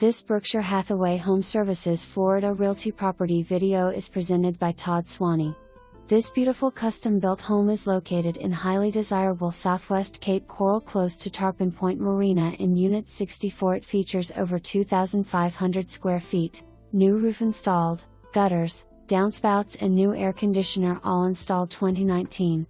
This Berkshire Hathaway HomeServices Florida Realty property video is presented by Todd Swanee. This beautiful custom-built home is located in highly desirable Southwest Cape Coral close to Tarpon Point Marina in Unit 64. It features over 2,500 square feet, new roof installed, gutters, downspouts and new air conditioner all installed 2019.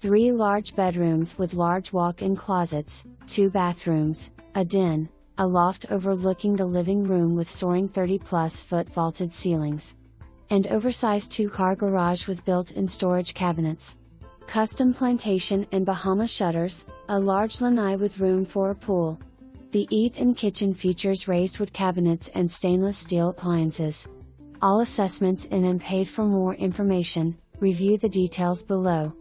3 large bedrooms with large walk-in closets, 2 bathrooms, a den, a loft overlooking the living room with soaring 30-plus foot vaulted ceilings, and oversized 2-car garage with built-in storage cabinets. Custom plantation and Bahama Shutters, a large lanai with room for a pool. The eat-in kitchen features raised wood cabinets and stainless steel appliances. All assessments in and paid. For more information, review the details below.